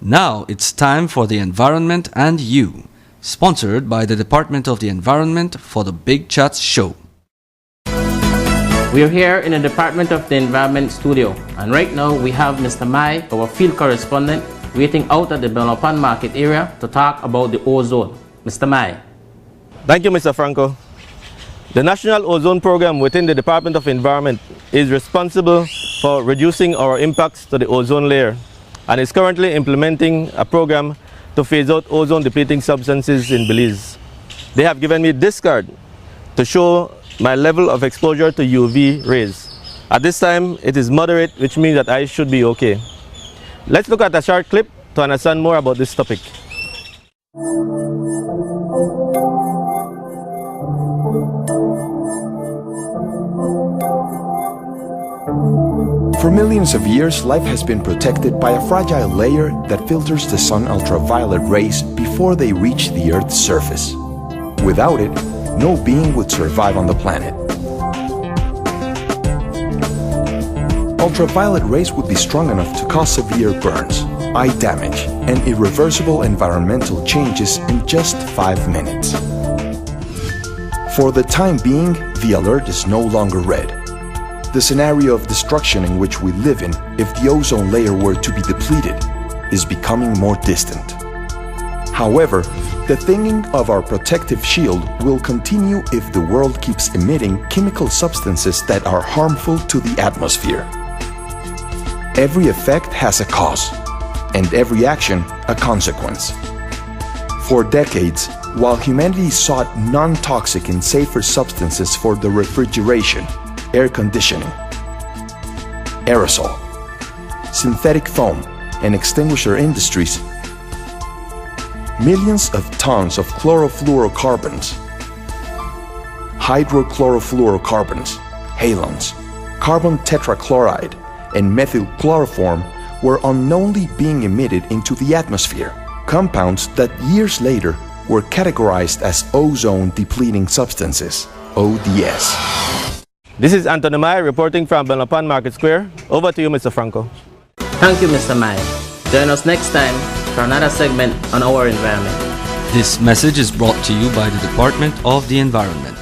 Now it's time for the Environment and You, sponsored by the Department of the Environment for the Big Chats Show. We're here in the Department of the Environment studio, and right now we have Mr. Mai, our field correspondent, waiting out at the Belmopan market area to talk about the ozone. Mr. Mai. Thank you, Mr. Franco. The National Ozone Program within the Department of Environment is responsible for reducing our impacts to the ozone layer and is currently implementing a program to phase out ozone-depleting substances in Belize. They have given me this card to show my level of exposure to UV rays. At this time, it is moderate, which means that I should be okay. Let's look at a short clip to understand more about this topic. For millions of years, life has been protected by a fragile layer that filters the sun's ultraviolet rays before they reach the Earth's surface. Without it, no being would survive on the planet. Ultraviolet rays would be strong enough to cause severe burns, eye damage, and irreversible environmental changes in just 5 minutes. For the time being, the alert is no longer red. The scenario of destruction in which we live in, if the ozone layer were to be depleted, is becoming more distant. However, the thinning of our protective shield will continue if the world keeps emitting chemical substances that are harmful to the atmosphere. Every effect has a cause, and every action a consequence. For decades, while humanity sought non-toxic and safer substances for the refrigeration, air conditioning, aerosol, synthetic foam, and extinguisher industries, millions of tons of chlorofluorocarbons, hydrochlorofluorocarbons, halogens, carbon tetrachloride, and methylchloroform were unknowingly being emitted into the atmosphere, compounds that years later were categorized as ozone-depleting substances, ODS. This is Anthony Mai reporting from Belmopan Market Square. Over to you, Mr. Franco. Thank you, Mr. Mai. Join us next time for another segment on our environment. This message is brought to you by the Department of the Environment.